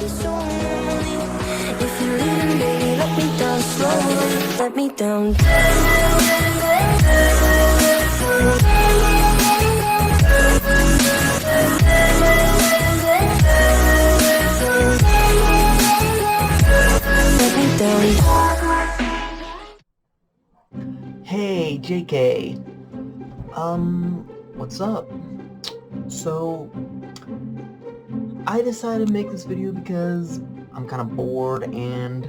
be so lonely. If you're leaving, baby, let me down slowly. Let me down. Let me down. Hey, JK. What's up? So, I decided to make this video because I'm kind of bored, and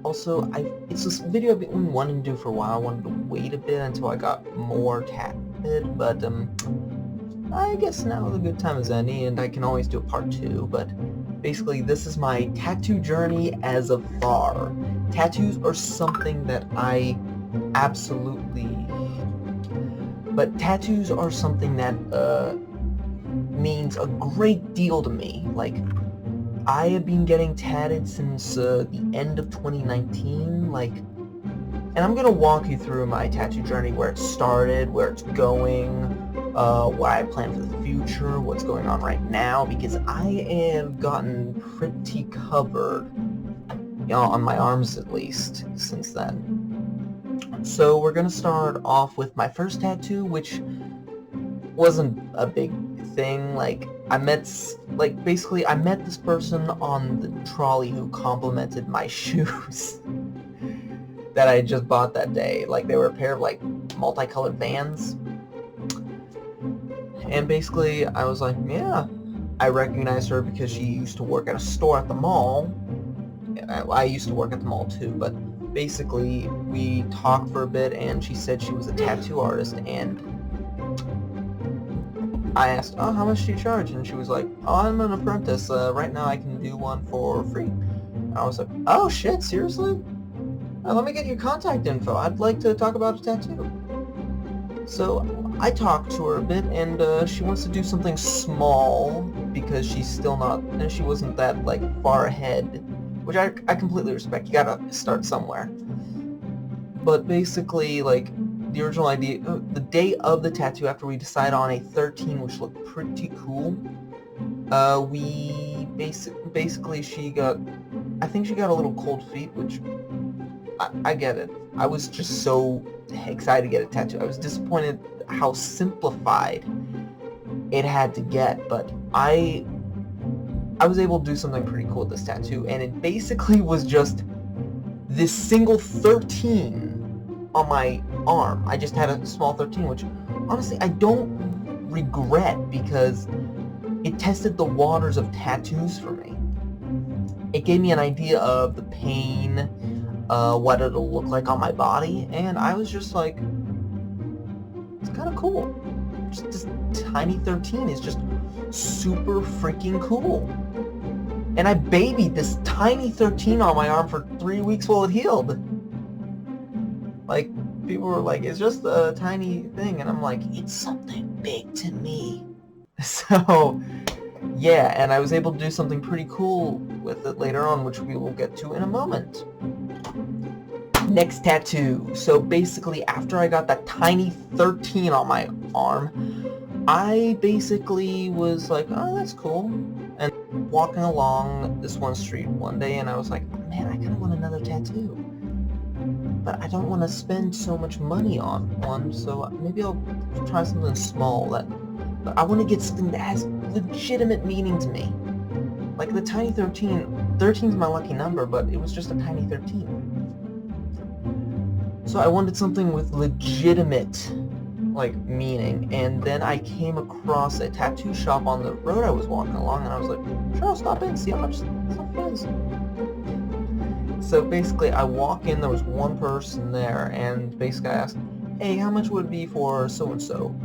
also, it's this video I've been wanting to do for a while. I wanted to wait a bit until I got more tatted, but, I guess now is a good time as any, and I can always do a part 2, but basically, this is my tattoo journey as of far. Tattoos are something that I absolutely... But tattoos are something that, means a great deal to me. Like, I have been getting tatted since, the end of 2019, like... And I'm gonna walk you through my tattoo journey, where it started, where it's going, what I plan for the future, what's going on right now, because I have gotten pretty covered, you know, on my arms at least, since then. So we're gonna start off with my first tattoo, which wasn't a big thing. Like, I met this person on the trolley who complimented my shoes that I just bought that day. Like, they were a pair of, like, multicolored Vans. And basically, I was like, yeah. I recognized her because she used to work at a store at the mall. I used to work at the mall too, but basically, we talked for a bit, and she said she was a tattoo artist, and I asked, oh, how much do you charge? And she was like, oh, I'm an apprentice. Right now I can do one for free. And I was like, oh shit, seriously? Let me get your contact info. I'd like to talk about a tattoo. So I talked to her a bit, and she wants to do something small because she's still not, and she wasn't that, like, far ahead, which I completely respect. You gotta start somewhere. But basically, like, the original idea, the day of the tattoo, after we decided on a 13, which looked pretty cool, we basically I think she got a little cold feet, which I get it. I was just so excited to get a tattoo. I was disappointed how simplified it had to get, but I was able to do something pretty cool with this tattoo, and it basically was just this single 13 on my arm. I just had a small 13, which honestly I don't regret, because it tested the waters of tattoos for me. It gave me an idea of the pain, what it'll look like on my body, and I was just like, it's kind of cool. Just this tiny 13 is just super freaking cool. And I babied this tiny 13 on my arm for 3 weeks while it healed. Like, people were like, it's just a tiny thing, and I'm like, it's something big to me. So, yeah, and I was able to do something pretty cool with it later on, which we will get to in a moment. Next tattoo. So basically, after I got that tiny 13 on my arm, I basically was like, oh, that's cool. And walking along this one street one day, and I was like, man, I kind of want another tattoo. But I don't want to spend so much money on one, so maybe I'll try something small. But I want to get something that has legitimate meaning to me. Like the tiny 13. 13 is my lucky number, but it was just a tiny 13. So I wanted something with legitimate, like, meaning, and then I came across a tattoo shop on the road I was walking along, and I was like, sure, I'll stop in and see how much stuff is. So basically, I walk in, there was one person there, and basically I asked, hey, how much would it be for so-and-so?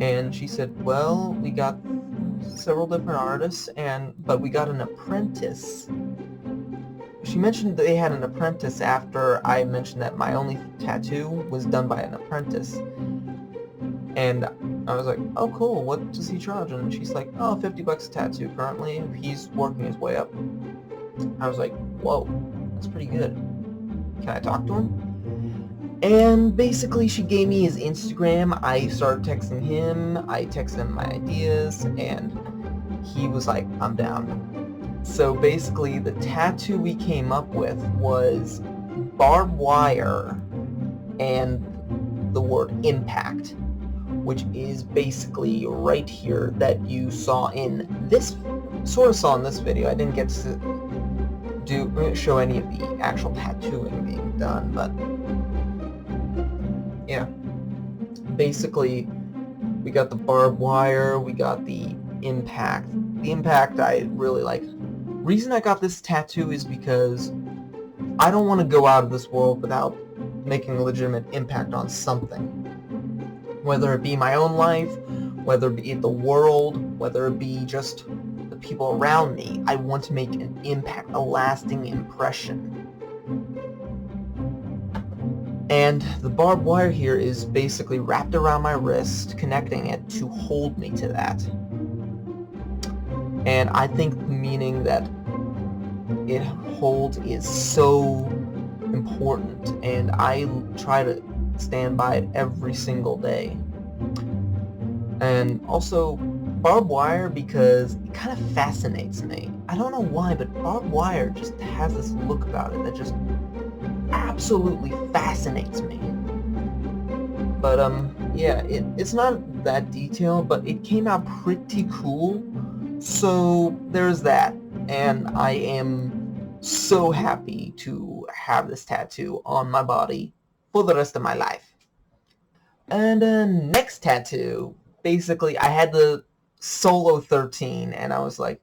And she said, well, we got several different artists, but we got an apprentice. She mentioned they had an apprentice after I mentioned that my only tattoo was done by an apprentice. And I was like, oh cool, what does he charge? And she's like, oh, $50 a tattoo currently. He's working his way up. I was like, whoa, that's pretty good. Can I talk to him? And basically she gave me his Instagram. I started texting him. I texted him my ideas, and he was like, I'm down. So basically, the tattoo we came up with was barbed wire and the word impact, which is basically right here that you saw in this, sort of saw in this video. I didn't get to show any of the actual tattooing being done, but yeah. Basically, we got the barbed wire, we got the impact. The impact I really like. Reason I got this tattoo is because I don't want to go out of this world without making a legitimate impact on something. Whether it be my own life, whether it be the world, whether it be just the people around me, I want to make an impact, a lasting impression. And the barbed wire here is basically wrapped around my wrist, connecting it to hold me to that. And I think the meaning that it holds is so important, and I try to stand by it every single day. And also barbed wire, because it kind of fascinates me. I don't know why, but barbed wire just has this look about it that just absolutely fascinates me. But yeah, it's not that detailed, but it came out pretty cool. So there's that, and I am so happy to have this tattoo on my body for the rest of my life. And next tattoo, basically I had the Solo 13, and I was like,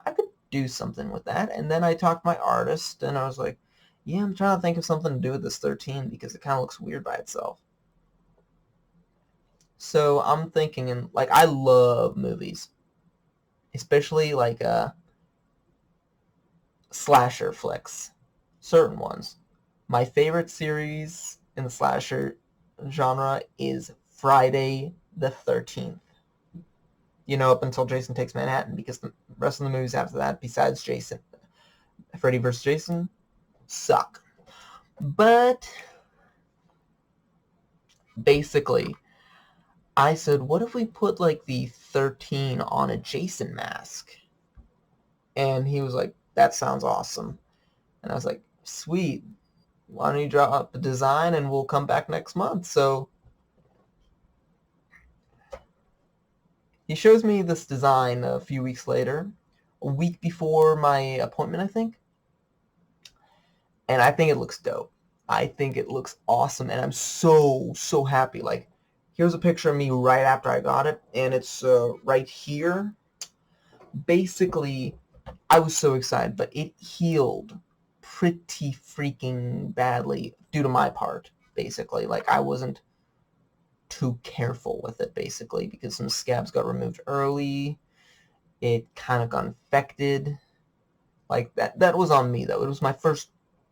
I could do something with that. And then I talked to my artist, and I was like, yeah, I'm trying to think of something to do with this 13 because it kind of looks weird by itself. So I'm thinking, and like, I love movies, especially like slasher flicks, certain ones. My favorite series in the slasher genre is Friday the 13th. You know, up until Jason Takes Manhattan, because the rest of the movies after that, besides Jason, Freddy vs. Jason, suck. But basically, I said, what if we put like the 13 on a Jason mask? And he was like, that sounds awesome. And I was like, sweet. Why don't you draw up the design and we'll come back next month? So he shows me this design a few weeks later, a week before my appointment, I think. And I think it looks dope. I think it looks awesome, and I'm so happy. Like, here's a picture of me right after I got it, and it's right here. Basically, I was so excited, but it healed pretty freaking badly due to my part, basically. Like, I wasn't too careful with it, basically, because some scabs got removed early. It kind of got infected. Like, that was on me, though. It was my first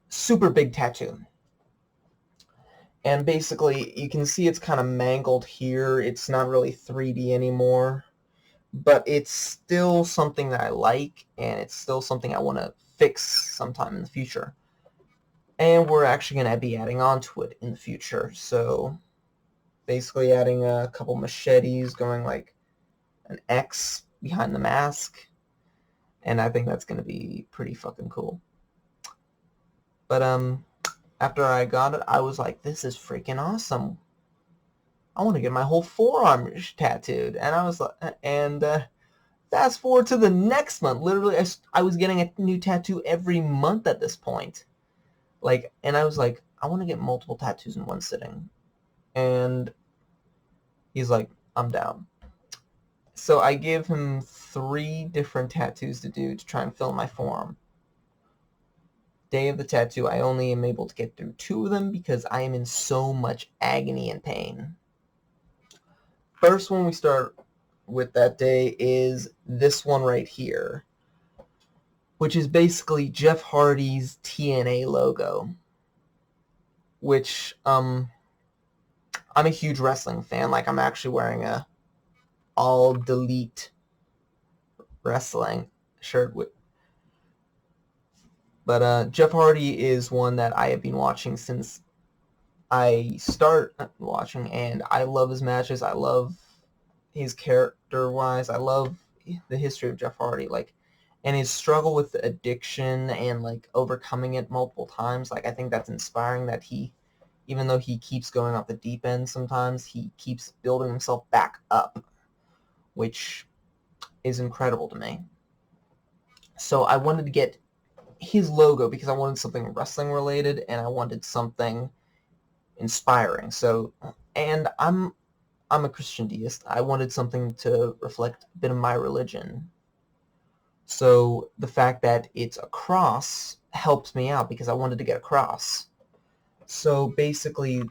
super big tattoo. And basically, you can see it's kind of mangled here. It's not really 3D anymore. But it's still something that I like, and it's still something I want to fix sometime in the future. And we're actually going to be adding on to it in the future. So basically adding a couple machetes, going like an X behind the mask. And I think that's going to be pretty fucking cool. But after I got it, I was like, this is freaking awesome. I want to get my whole forearm tattooed. And I was like, and fast forward to the next month. Literally, I was getting a new tattoo every month at this point. Like, and I was like, I want to get multiple tattoos in one sitting. And he's like, I'm down. So I give him 3 different tattoos to do to try and fill my forearm. Day of the tattoo, I only am able to get through 2 of them because I am in so much agony and pain. First one we start with that day is this one right here, which is basically Jeff Hardy's TNA logo, which I'm a huge wrestling fan. Like, I'm actually wearing a All Delete wrestling shirt with. But Jeff Hardy is one that I have been watching since I start watching, and I love his matches. I love his character-wise. I love the history of Jeff Hardy. Like, and his struggle with addiction and like overcoming it multiple times. Like, I think that's inspiring that he, even though he keeps going off the deep end sometimes, he keeps building himself back up, which is incredible to me. So I wanted to get his logo because I wanted something wrestling related and I wanted something inspiring. So, and I'm a Christian deist. I wanted something to reflect a bit of my religion. So the fact that it's a cross helps me out because I wanted to get a cross. So basically,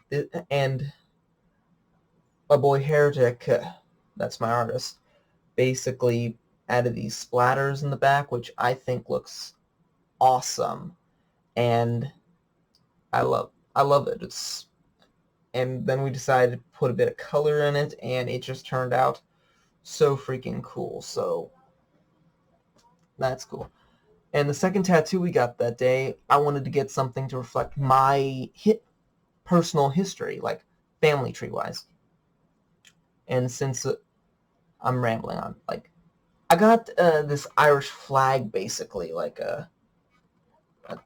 and my boy Heretic, that's my artist, basically added these splatters in the back, which I think looks awesome, and I love it. And then we decided to put a bit of color in it, and it just turned out so freaking cool. So that's cool. And the second tattoo we got that day, I wanted to get something to reflect my personal history, like family tree wise. And since I'm rambling on, like, I got this Irish flag basically, like I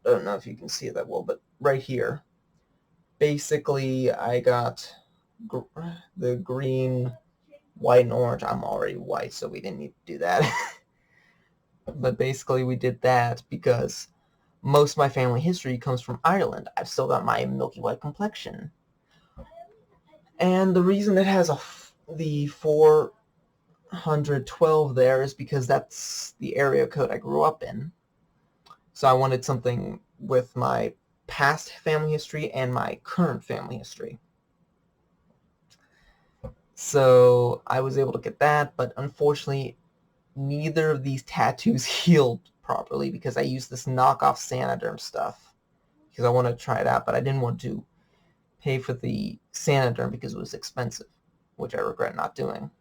don't know if you can see it that well, but right here, basically I got the green, white, and orange. I'm already white, so we didn't need to do that. But basically we did that because most of my family history comes from Ireland. I've still got my milky white complexion. And the reason it has the 412 there is because that's the area code I grew up in. So I wanted something with my past family history and my current family history. So I was able to get that, but unfortunately neither of these tattoos healed properly because I used this knockoff Sanoderm stuff because I wanted to try it out, but I didn't want to pay for the Sanoderm because it was expensive, which I regret not doing.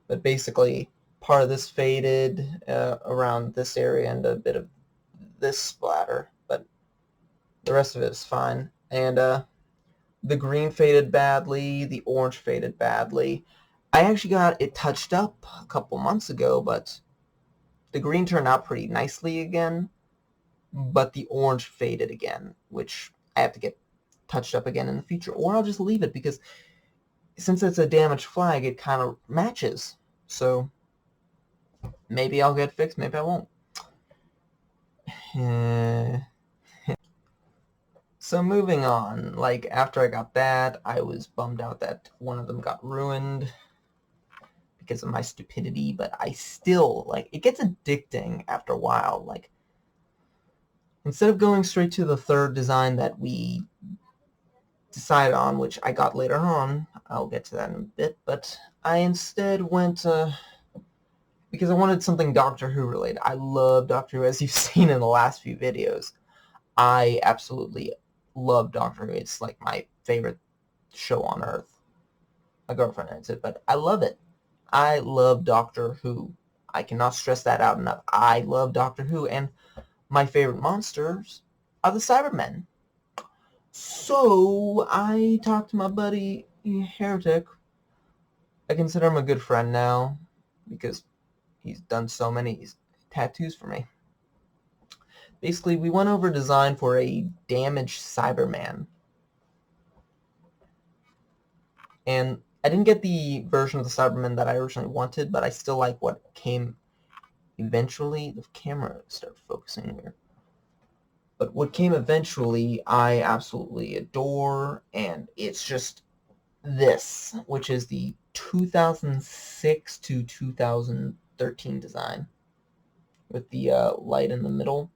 But basically, part of this faded around this area and a bit of this splatter, but the rest of it is fine. And the green faded badly, the orange faded badly. I actually got it touched up a couple months ago, but the green turned out pretty nicely again, but the orange faded again, which I have to get touched up again in the future, or I'll just leave it because since it's a damaged flag, it kind of matches. So maybe I'll get it fixed, maybe I won't. So moving on, like after I got that, I was bummed out that one of them got ruined because of my stupidity, but I still, like, it gets addicting after a while. Like, instead of going straight to the third design that we decided on, which I got later on, I'll get to that in a bit, but I instead went, because I wanted something Doctor Who related. I love Doctor Who, as you've seen in the last few videos. I absolutely love Doctor Who. It's like my favorite show on Earth. My girlfriend hates it, but I love it. I love Doctor Who. I cannot stress that out enough. I love Doctor Who, and my favorite monsters are the Cybermen. So I talked to my buddy Heretic. I consider him a good friend now because he's done so many tattoos for me. Basically, we went over design for a damaged Cyberman. And I didn't get the version of the Cyberman that I originally wanted, but I still like what came eventually. The camera started focusing here. But what came eventually, I absolutely adore, and it's just this, which is the 2006 to 2013 design with the light in the middle.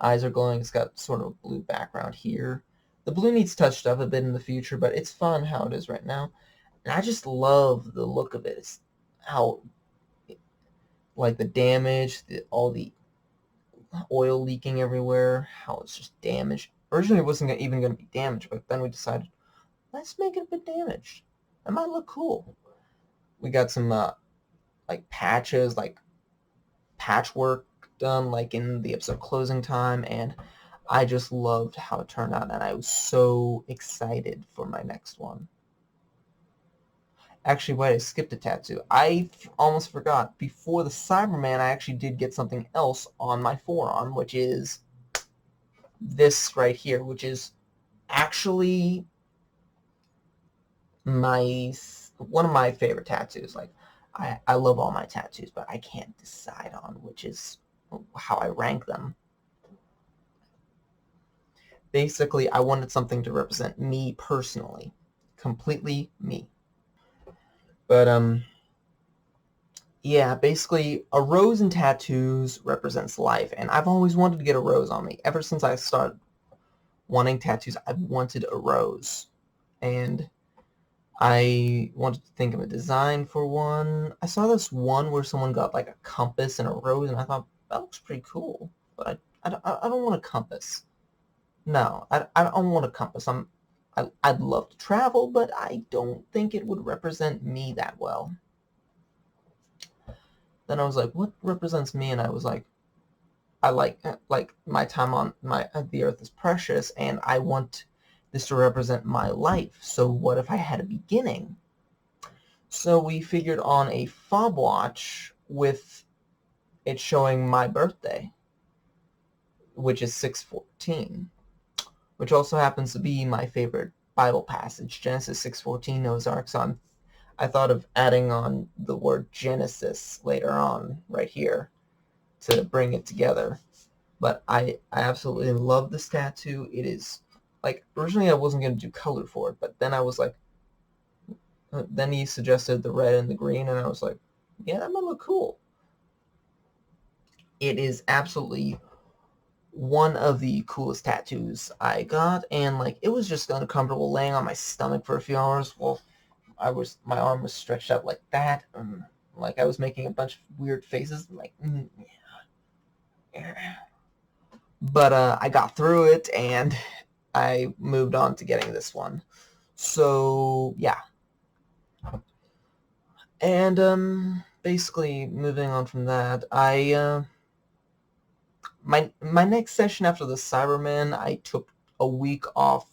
Eyes are glowing. It's got sort of a blue background here. The blue needs touched up a bit in the future, but it's fun how it is right now. And I just love the look of it. It's how, like, the damage, all the oil leaking everywhere, how it's just damaged. Originally it wasn't even going to be damaged, but then we decided, let's make it a bit damaged. That might look cool. We got some, like, patches, like, patchwork done, like in the episode Closing Time, and I just loved how it turned out, and I was so excited for my next one. Actually, wait, I skipped a tattoo. I almost forgot. Before the Cyberman, I actually did get something else on my forearm, which is this right here, which is actually one of my favorite tattoos. Like, I love all my tattoos, but I can't decide on which is how I rank them. Basically, I wanted something to represent me personally. Completely me. But, yeah, basically, a rose in tattoos represents life, and I've always wanted to get a rose on me. Ever since I started wanting tattoos, I've wanted a rose. And I wanted to think of a design for one. I saw this one where someone got like a compass and a rose, and I thought, that looks pretty cool. But I don't want a compass. No, I don't want a compass. I'd love to travel, but I don't think it would represent me that well. Then I was like, what represents me? And I was like, I like my time on the earth is precious, and I want this to represent my life. So what if I had a beginning? So we figured on a fob watch with it showing my birthday, which is 6/14, which also happens to be my favorite Bible passage, Genesis 6:14, Noah's Ark. So I thought of adding on the word Genesis later on, right here, to bring it together. But I absolutely love this tattoo. It is, like, originally I wasn't going to do color for it, but then I was like, then he suggested the red and the green, and I was like, yeah, that might look cool. It is absolutely one of the coolest tattoos I got, and like it was just uncomfortable laying on my stomach for a few hours. Well, my arm was stretched out like that, and like I was making a bunch of weird faces, like yeah. But I got through it, and I moved on to getting this one. So yeah, and basically moving on from that, my next session after the Cyberman, I took a week off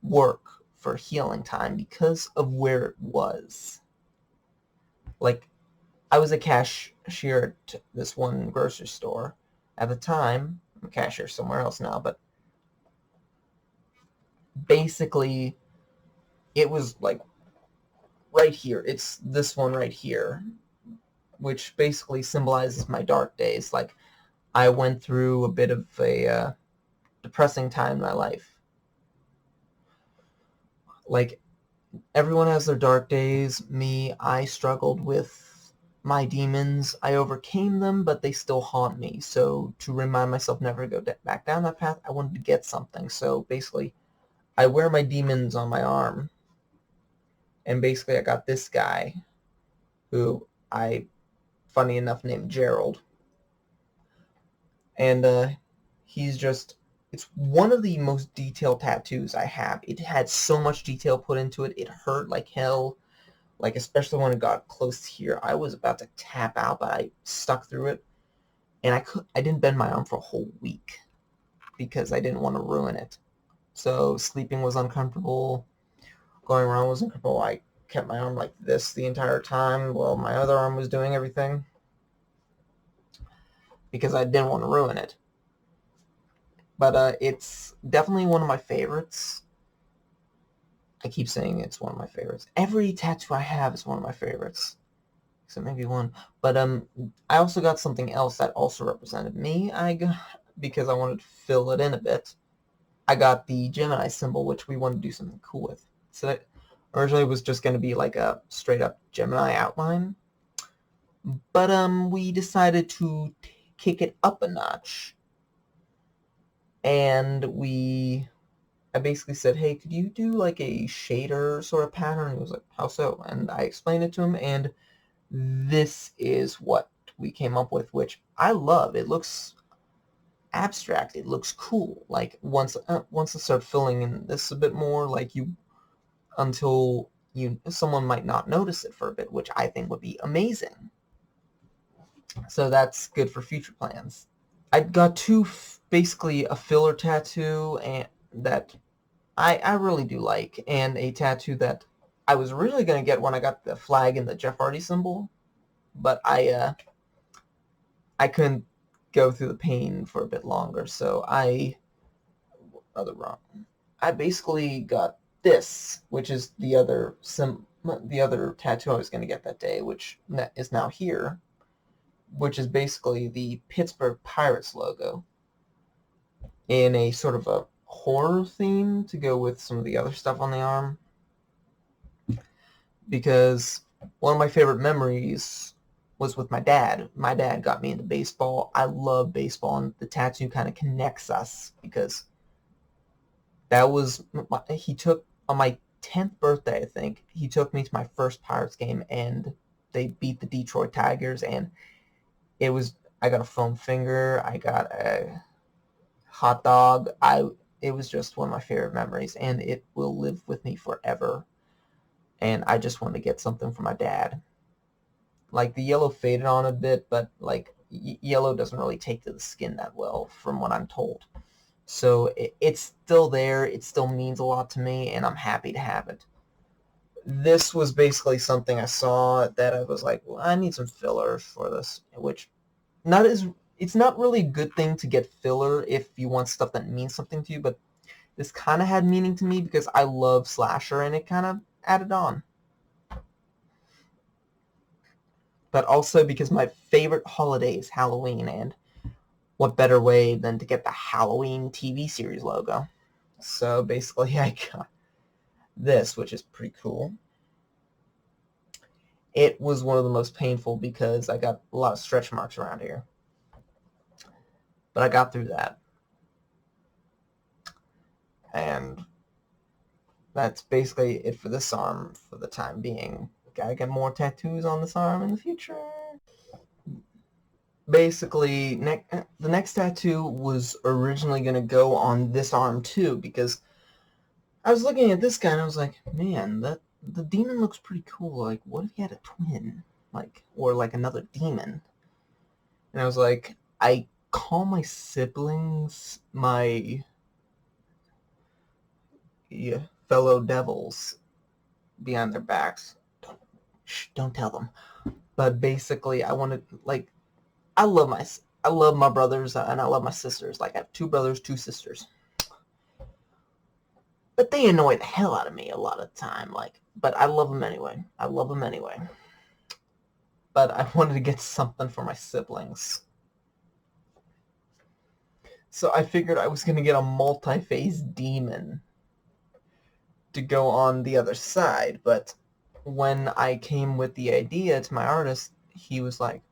work for healing time because of where it was. Like, I was a cashier at this one grocery store. At the time, I'm a cashier somewhere else now, but basically, it was like right here. It's this one right here, which basically symbolizes my dark days. Like, I went through a bit of a depressing time in my life. Like, everyone has their dark days. Me, I struggled with my demons. I overcame them, but they still haunt me. So to remind myself never to go back down that path, I wanted to get something. So basically, I wear my demons on my arm. And basically, I got this guy, who funny enough, named Gerald. And he's just, it's one of the most detailed tattoos I have. It had so much detail put into it. It hurt like hell. Like, especially when it got close here. I was about to tap out, but I stuck through it. And I didn't bend my arm for a whole week because I didn't want to ruin it. So sleeping was uncomfortable. Going around was uncomfortable. I kept my arm like this the entire time while my other arm was doing everything because I didn't want to ruin it. But it's definitely one of my favorites. I keep saying it's one of my favorites. Every tattoo I have is one of my favorites. Except maybe one. But I also got something else that also represented me. Because I wanted to fill it in a bit. I got the Gemini symbol, which we wanted to do something cool with. So that originally was just going to be like a straight up Gemini outline. But we decided to kick it up a notch. And I basically said, hey, could you do like a shader sort of pattern? And he was like, how so? And I explained it to him, and this is what we came up with, which I love. It looks abstract. It looks cool. Like, once I start filling in this a bit more, like someone might not notice it for a bit, which I think would be amazing. So that's good for future plans. I got basically a filler tattoo and that I really do like, and a tattoo that I was originally going to get one. I got the flag and the Jeff Hardy symbol, but I couldn't go through the pain for a bit longer, so I basically got this, which is the other tattoo I was going to get that day, which is now here, which is basically the Pittsburgh Pirates logo in a sort of a horror theme to go with some of the other stuff on the arm. Because one of my favorite memories was with my dad. My dad got me into baseball. I love baseball, and the tattoo kind of connects us because that was he took on my 10th birthday, I think. He took me to my first Pirates game, and they beat the Detroit Tigers, and I got a foam finger. I got a hot dog. It was just one of my favorite memories, and it will live with me forever. And I just wanted to get something for my dad. Like, the yellow faded on a bit, but like yellow doesn't really take to the skin that well, from what I'm told. So it's still there. It still means a lot to me, and I'm happy to have it. This was basically something I saw that I was like, well, I need some filler for this, which it's not really a good thing to get filler if you want stuff that means something to you, but this kind of had meaning to me because I love slasher, and it kind of added on. But also because my favorite holiday is Halloween, and what better way than to get the Halloween TV series logo. So basically I got this, which is pretty cool. It was one of the most painful because I got a lot of stretch marks around here. But I got through that. And that's basically it for this arm for the time being. Gotta get more tattoos on this arm in the future. Basically, the next tattoo was originally going to go on this arm too, because I was looking at this guy and I was like, man, the demon looks pretty cool. Like, what if he had a twin? Like, or like another demon? And I was like, I call my siblings my fellow devils behind their backs. Don't tell them. But basically, I wanted, like, I love my brothers, and I love my sisters. Like, I have 2 brothers, 2 sisters. But they annoy the hell out of me a lot of the time. Like, but I love them anyway. But I wanted to get something for my siblings. So I figured I was going to get a multi-phase demon to go on the other side. But when I came with the idea to my artist, he was like,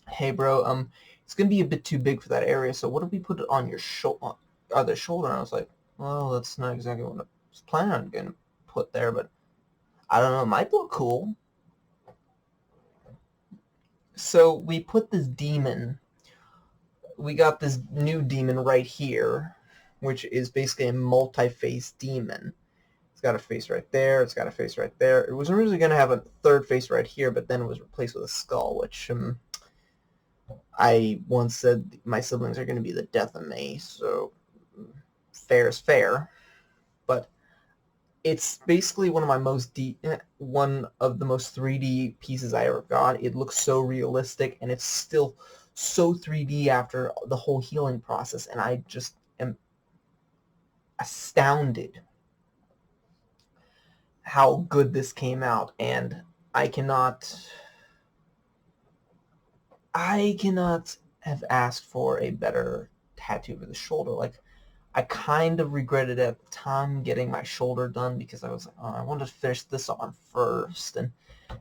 hey bro, it's going to be a bit too big for that area, so what if we put it on your other shoulder? And I was like, well, that's not exactly what I was planning on going to put there, but I don't know, it might look cool. So we put this demon, we got this new demon right here, which is basically a multi-face demon. It's got a face right there, it's got a face right there. It was originally going to have a third face right here, but then it was replaced with a skull, which I once said my siblings are going to be the death of me, so fair is fair. But it's basically one of the most 3D pieces I ever got. It looks so realistic, and it's still so 3D after the whole healing process, and I just am astounded how good this came out, and I cannot have asked for a better tattoo for the shoulder. Like, I kind of regretted at the time getting my shoulder done because I was like, oh, I wanted to finish this arm first, and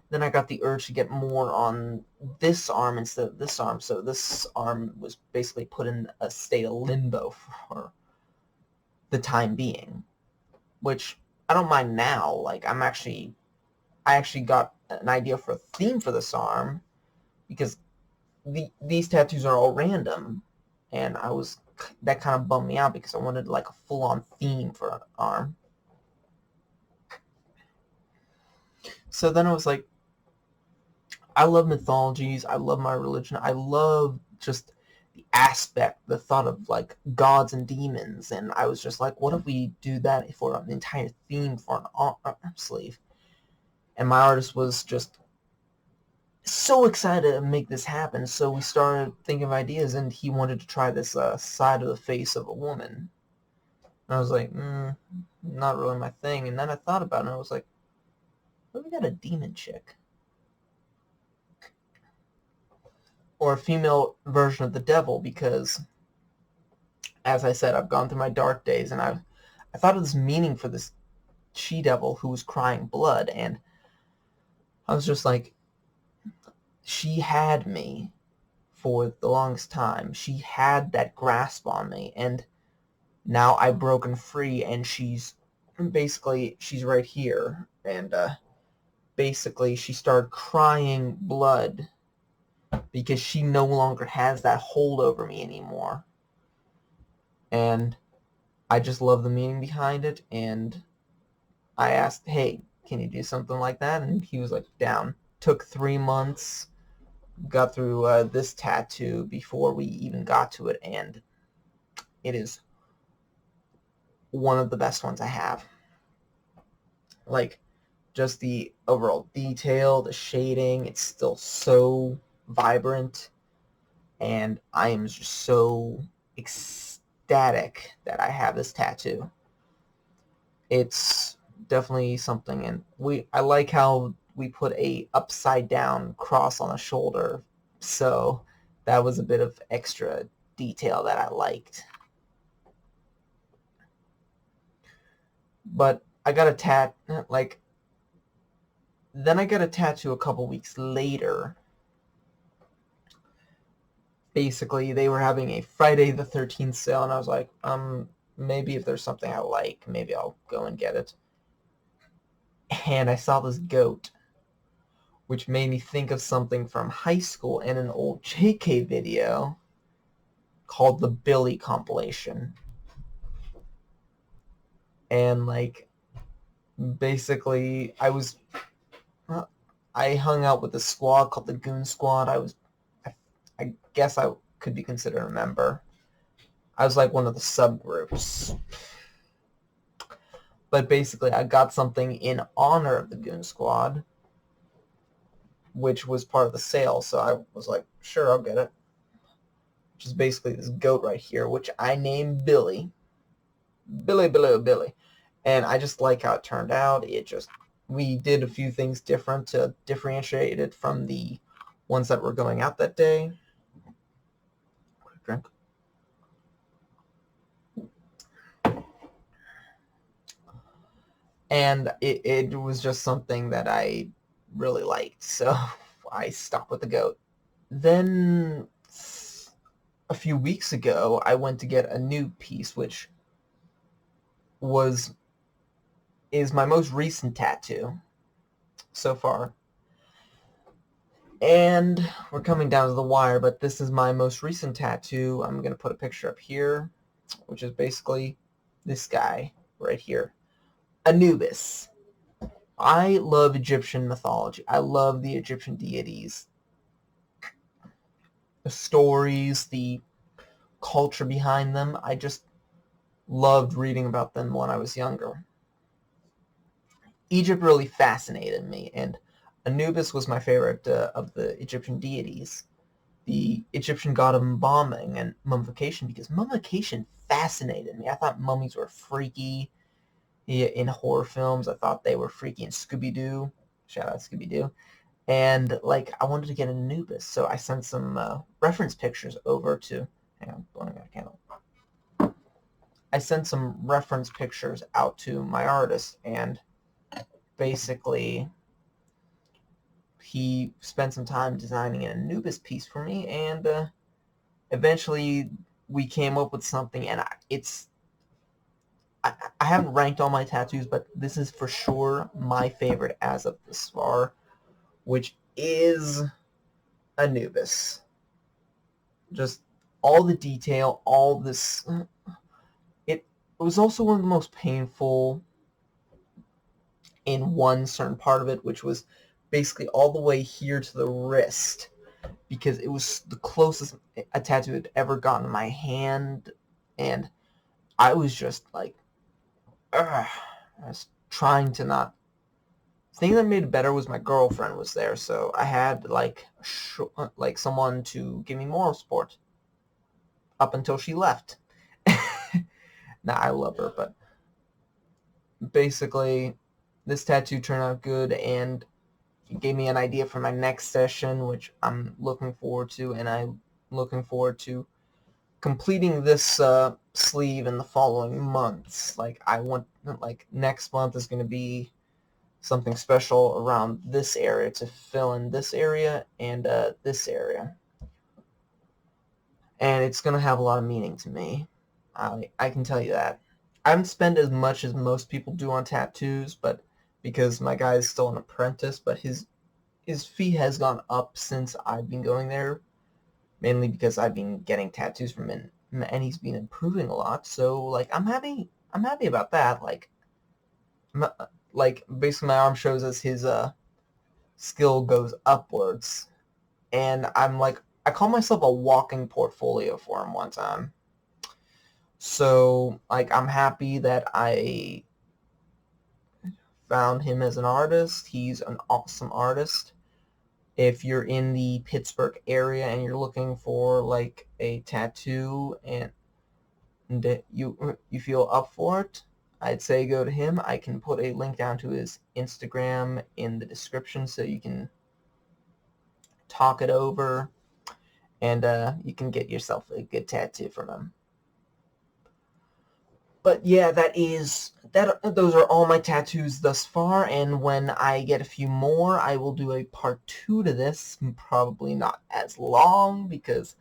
then I got the urge to get more on this arm instead of this arm, so this arm was basically put in a state of limbo for the time being, which I don't mind now. Like, I actually got an idea for a theme for this arm because these tattoos are all random, and that kind of bummed me out because I wanted like a full-on theme for an arm. So then I was like, I love mythologies, I love my religion, I love just aspect, the thought of like gods and demons, and I was just like, what if we do that for an entire theme for an arm sleeve? And my artist was just so excited to make this happen, so we started thinking of ideas, and he wanted to try this side of the face of a woman. And I was like, not really my thing. And then I thought about it, and I was like, what if we got a demon chick? Or a female version of the devil, because, as I said, I've gone through my dark days, and I thought of this meaning for this she-devil who was crying blood, and I was just like, she had me for the longest time. She had that grasp on me, and now I've broken free, and she's right here, and basically she started crying blood because she no longer has that hold over me anymore. And I just love the meaning behind it, and I asked, hey, can you do something like that? And he was like, down. Took 3 months, got through this tattoo before we even got to it, and it is one of the best ones I have. Like, just the overall detail, the shading, it's still so vibrant, and I am just so ecstatic that I have this tattoo. It's definitely something, and I like how we put a upside down cross on the shoulder, so that was a bit of extra detail that I liked. But I got a then I got a tattoo a couple weeks later. Basically, they were having a Friday the 13th sale, and I was like, maybe if there's something I like, maybe I'll go and get it. And I saw this goat, which made me think of something from high school and an old JK video called the Billy compilation. And like, basically, I hung out with a squad called the Goon Squad. I guess I could be considered a member. I was like one of the subgroups. But basically, I got something in honor of the Goon Squad, which was part of the sale, so I was like, sure, I'll get it. Which is basically this goat right here, which I named Billy. Billy. And I just like how it turned out. We did a few things different to differentiate it from the ones that were going out that day. Quick drink. And it was just something that I really liked, so I stuck with the goat. Then a few weeks ago, I went to get a new piece, which is my most recent tattoo so far. And we're coming down to the wire, but this is my most recent tattoo. I'm going to put a picture up here, which is basically this guy right here. Anubis. I love Egyptian mythology. I love the Egyptian deities. The stories, the culture behind them. I just loved reading about them when I was younger. Egypt really fascinated me, and Anubis was my favorite of the Egyptian deities. The Egyptian god of embalming and mummification, because mummification fascinated me. I thought mummies were freaky in horror films. I thought they were freaky in Scooby-Doo. Shout out Scooby-Doo. And like, I wanted to get an Anubis, so I sent some reference pictures over to... Hang on, blowing out a candle. I sent some reference pictures out to my artist, and basically he spent some time designing an Anubis piece for me, and eventually we came up with something, and I haven't ranked all my tattoos, but this is for sure my favorite as of this far, which is Anubis. Just all the detail, all this... It was also one of the most painful in one certain part of it, which was basically all the way here to the wrist. because it was the closest a tattoo had ever gotten in my hand, and I was just like, ugh. I was trying to not. The thing that made it better was my girlfriend was there, so I had like someone to give me moral support up until she left. Nah, I love her, but basically, this tattoo turned out good, and it gave me an idea for my next session, which I'm looking forward to, and I'm looking forward to completing this sleeve in the following months. Like, I want, like, next month is going to be something special around this area to fill in this area and this area. And it's going to have a lot of meaning to me. I can tell you that. I haven't spent as much as most people do on tattoos, but because my guy is still an apprentice, but his fee has gone up since I've been going there, mainly because I've been getting tattoos from him, and he's been improving a lot. So like I'm happy about that. Like basically my arm shows as his skill goes upwards, and I'm like, I call myself a walking portfolio for him one time. So like I'm happy that I found him as an artist. He's an awesome artist. If you're in the Pittsburgh area and you're looking for like a tattoo and you feel up for it, I'd say go to him. I can put a link down to his Instagram in the description so you can talk it over, and you can get yourself a good tattoo from him. But yeah, those are all my tattoos thus far, and when I get a few more, I will do a part 2 to this, probably not as long, because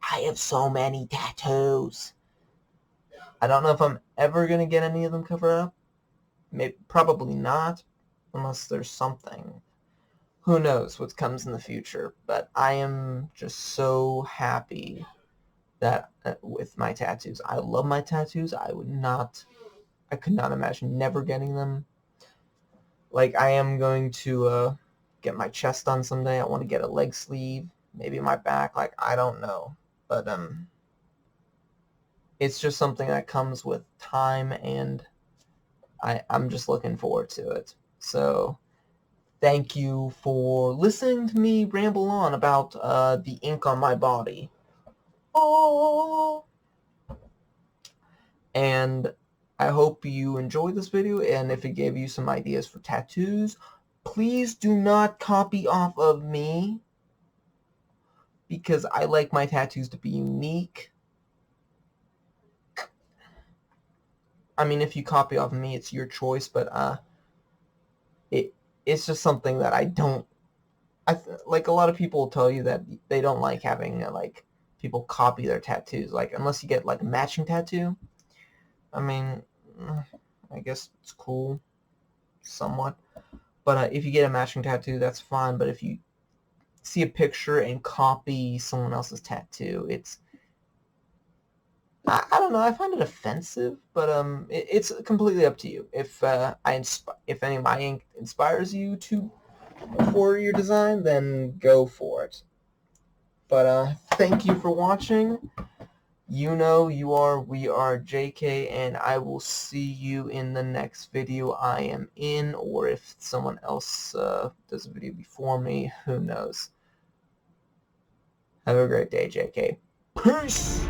I have so many tattoos. I don't know if I'm ever going to get any of them covered up. Maybe, probably not, unless there's something. Who knows what comes in the future, but I am just so happy that with my tattoos. I love my tattoos. I could not imagine never getting them. Like, I am going to get my chest done someday. I want to get a leg sleeve, maybe my back. Like, I don't know, but it's just something that comes with time, and I'm just looking forward to it. So thank you for listening to me ramble on about the ink on my body. Oh. And I hope you enjoyed this video, and if it gave you some ideas for tattoos, please do not copy off of me, because I like my tattoos to be unique. I mean, if you copy off of me, it's your choice, but it's just something that I don't. Like, a lot of people will tell you that they don't like having like people copy their tattoos, like unless you get like a matching tattoo. I mean, I guess it's cool, somewhat. But if you get a matching tattoo, that's fine. But if you see a picture and copy someone else's tattoo, I don't know. I find it offensive, but it's completely up to you. If if any of my ink inspires you for your design, then go for it. But thank you for watching. You know you are WeAreJK, and I will see you in the next video I am in, or if someone else does a video before me, who knows. Have a great day, JK. Peace!